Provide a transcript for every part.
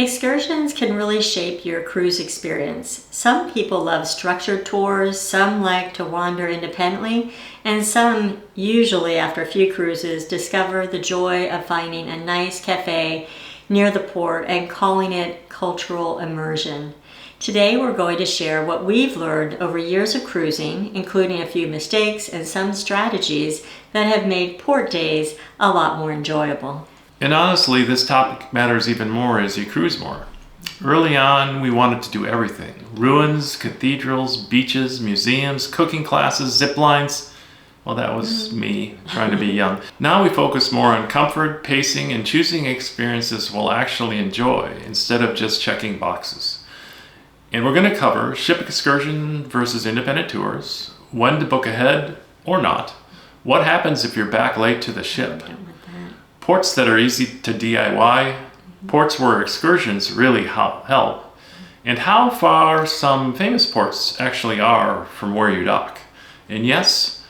Excursions can really shape your cruise experience. Some people love structured tours, some like to wander independently, and some, usually after a few cruises, discover the joy of finding a nice cafe near the port and calling it cultural immersion. Today we're going to share what we've learned over years of cruising, including a few mistakes and some strategies that have made port days a lot more enjoyable. And honestly, this topic matters even more as you cruise more. Early on, we wanted to do everything. Ruins, cathedrals, beaches, museums, cooking classes, zip lines. Well, that was me trying to be young. Now we focus more on comfort, pacing, and choosing experiences we'll actually enjoy instead of just checking boxes. And we're going to cover ship excursion versus independent tours, when to book ahead or not, what happens if you're back late to the ship, ports that are easy to DIY, ports where excursions really help, and how far some famous ports actually are from where you dock. And yes,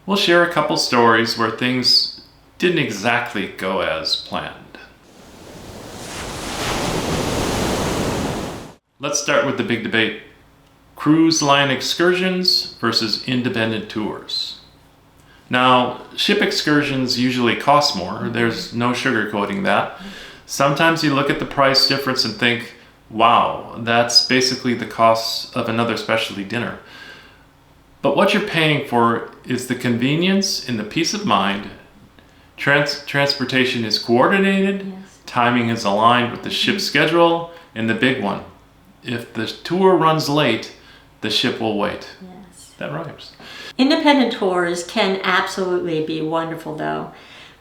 we'll share a couple stories where things didn't exactly go as planned. Let's start with the big debate. Cruise line excursions versus independent tours. Now, ship excursions usually cost more. There's no sugarcoating that. Sometimes you look at the price difference and think, wow, that's basically the cost of another specialty dinner. But what you're paying for is the convenience and the peace of mind. Transportation is coordinated, yes. Timing is aligned with the ship's schedule, and the big one, if the tour runs late, the ship will wait. Yes. That rhymes. Independent tours can absolutely be wonderful though.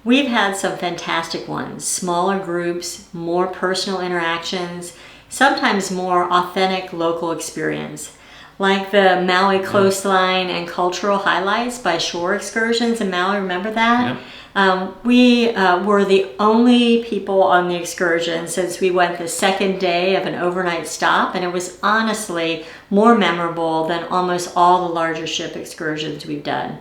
We've had some fantastic ones, smaller groups, more personal interactions, sometimes more authentic local experience. Like the Maui coastline and cultural highlights by Shore Excursions in Maui, remember that? Yep. We were the only people on the excursion since we went the second day of an overnight stop, and it was honestly more memorable than almost all the larger ship excursions we've done.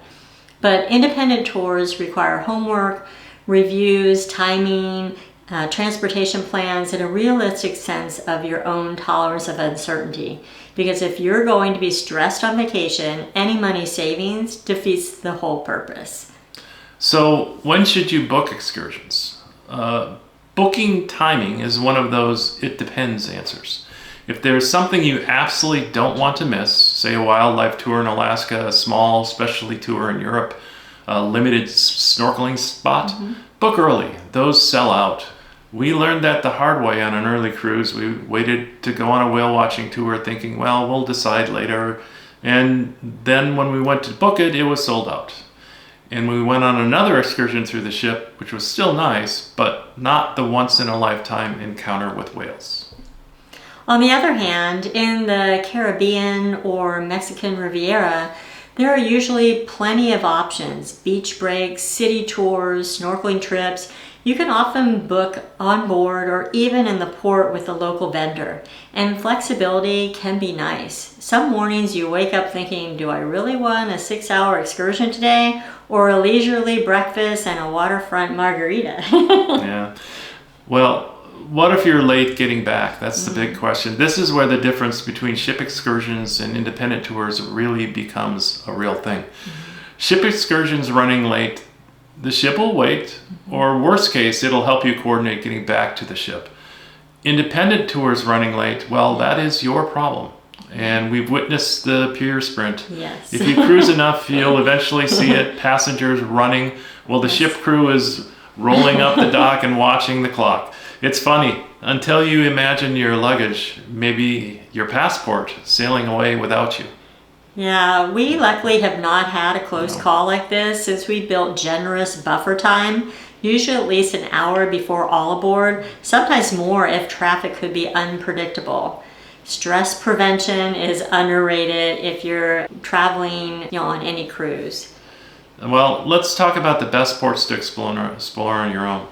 But independent tours require homework, reviews, timing, transportation plans, and a realistic sense of your own tolerance of uncertainty. Because if you're going to be stressed on vacation, any money savings defeats the whole purpose. So when should you book excursions? Booking timing is one of those it depends answers. If there's something you absolutely don't want to miss, say a wildlife tour in Alaska, a small specialty tour in Europe, a limited snorkeling spot, book early. Those sell out. We learned that the hard way on an early cruise. We waited to go on a whale watching tour thinking, well, we'll decide later. And then when we went to book it, it was sold out. And we went on another excursion through the ship, which was still nice, but not the once-in-a-lifetime encounter with whales. On the other hand, in the Caribbean or Mexican Riviera, there are usually plenty of options. Beach breaks, city tours, snorkeling trips. You can often book on board or even in the port with a local vendor. And flexibility can be nice. Some mornings you wake up thinking, do I really want a 6-hour excursion today? Or a leisurely breakfast and a waterfront margarita? Yeah. Well, what if you're late getting back? That's the big question. This is where the difference between ship excursions and independent tours really becomes a real thing. Ship excursions running late, the ship will wait, or worst case, it'll help you coordinate getting back to the ship. Independent tours running late, well, that is your problem. And we've witnessed the pier sprint. Yes. If you cruise enough, you'll eventually see it, passengers running while the ship crew is rolling up the dock and watching the clock. It's funny, until you imagine your luggage, maybe your passport, sailing away without you. Yeah, we luckily have not had a close call like this since we built generous buffer time, usually at least an hour before all aboard, sometimes more if traffic could be unpredictable. Stress prevention is underrated if you're traveling, on any cruise. Well, let's talk about the best ports to explore on your own.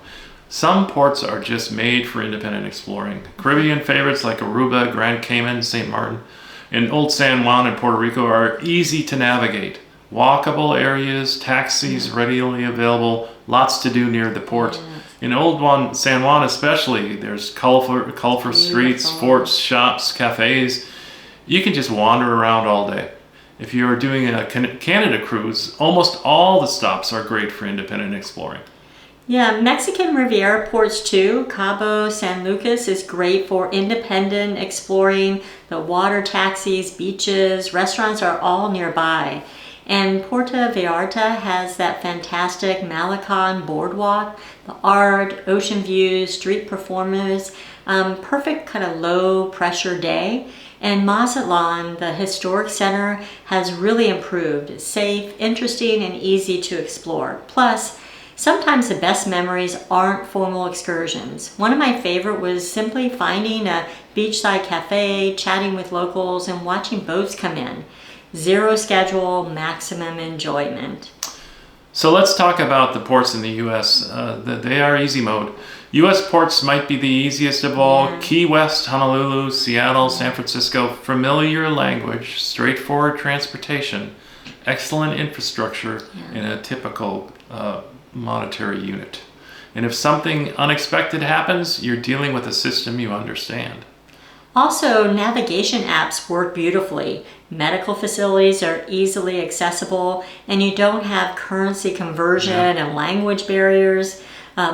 Some ports are just made for independent exploring. Caribbean favorites like Aruba, Grand Cayman, St. Martin, and Old San Juan in Puerto Rico are easy to navigate. Walkable areas, taxis readily available, lots to do near the port. In San Juan especially, there's colorful streets, forts, shops, cafes. You can just wander around all day. If you're doing a Canada cruise, almost all the stops are great for independent exploring. Yeah, Mexican Riviera ports too. Cabo San Lucas is great for independent exploring. The water taxis, beaches, restaurants are all nearby. And Puerto Vallarta has that fantastic Malecon boardwalk, the art, ocean views, street performers, perfect kind of low pressure day. And Mazatlan, the historic center, has really improved. It's safe, interesting, and easy to explore. Plus, sometimes the best memories aren't formal excursions. One of my favorite was simply finding a beachside cafe, chatting with locals, and watching boats come in. Zero schedule, maximum enjoyment. So let's talk about the ports in the U.S. They are easy mode. U.S. ports might be the easiest of all. Yeah. Key West, Honolulu, Seattle, San Francisco, familiar language, straightforward transportation, excellent infrastructure, and a typical monetary unit. And if something unexpected happens, you're dealing with a system you understand. Also, navigation apps work beautifully. Medical facilities are easily accessible, and you don't have currency conversion and language barriers.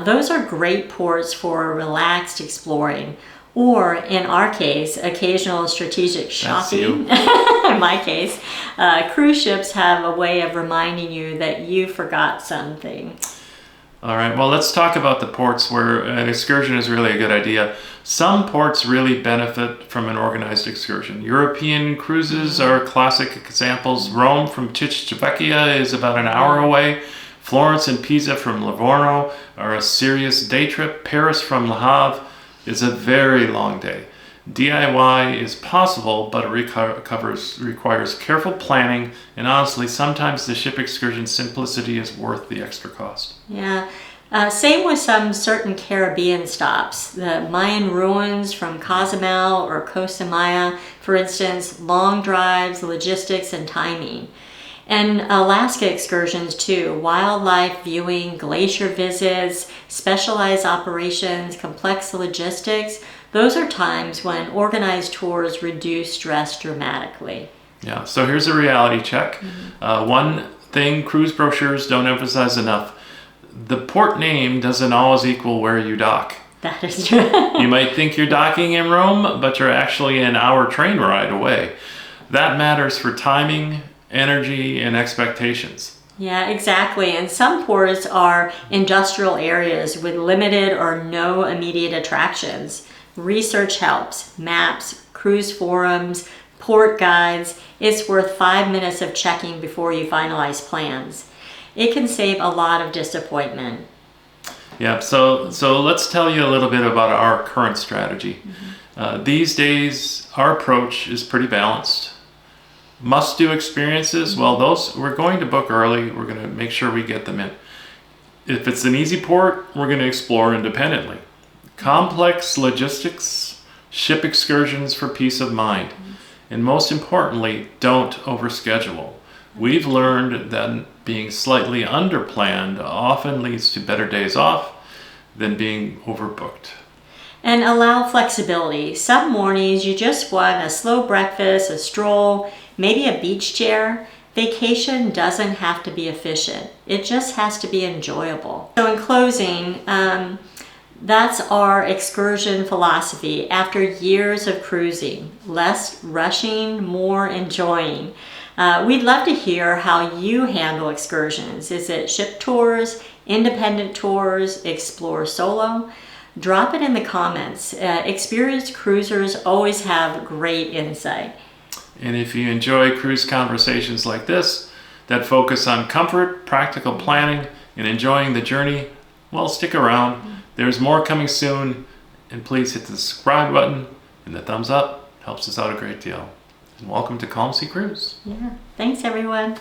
Those are great ports for relaxed exploring. Or, in our case, occasional strategic shopping. In my case, cruise ships have a way of reminding you that you forgot something. All right, well, let's talk about the ports where an excursion is really a good idea. Some ports really benefit from an organized excursion. European cruises are classic examples. Rome from Civitavecchia is about an hour away. Florence and Pisa from Livorno are a serious day trip. Paris from Le Havre is a very long day. DIY is possible, but it requires careful planning, and honestly, sometimes the ship excursion simplicity is worth the extra cost. Yeah. Same with some certain Caribbean stops. The Mayan ruins from Cozumel or Costa Maya, for instance, long drives, logistics, and timing. And Alaska excursions too, wildlife viewing, glacier visits, specialized operations, complex logistics. Those are times when organized tours reduce stress dramatically. Yeah, so here's a reality check. One thing cruise brochures don't emphasize enough. The port name doesn't always equal where you dock. That is true. You might think you're docking in Rome, but you're actually an hour train ride away. That matters for timing, energy, and expectations. Yeah, exactly. And some ports are industrial areas with limited or no immediate attractions. Research helps. Maps, cruise forums, port guides. It's worth 5 minutes of checking before you finalize plans. It can save a lot of disappointment. Yeah, so let's tell you a little bit about our current strategy. These days, our approach is pretty balanced. Must-do experiences, well, those we're going to book early. We're going to make sure we get them in. If it's an easy port, we're going to explore independently. Complex logistics, ship excursions for peace of mind. And most importantly, don't overschedule. We've learned that being slightly underplanned often leads to better days off than being overbooked. And allow flexibility. Some mornings you just want a slow breakfast, a stroll, maybe a beach chair. Vacation doesn't have to be efficient. It just has to be enjoyable. So in closing, that's our excursion philosophy after years of cruising. Less rushing, more enjoying. We'd love to hear how you handle excursions. Is it ship tours, independent tours, explore solo? Drop it in the comments. Experienced cruisers always have great insight. And if you enjoy cruise conversations like this that focus on comfort, practical planning, and enjoying the journey, well, stick around. There's more coming soon, and please hit the subscribe button and the thumbs up. Helps us out a great deal. And welcome to Calm Sea Cruise. Yeah, thanks everyone.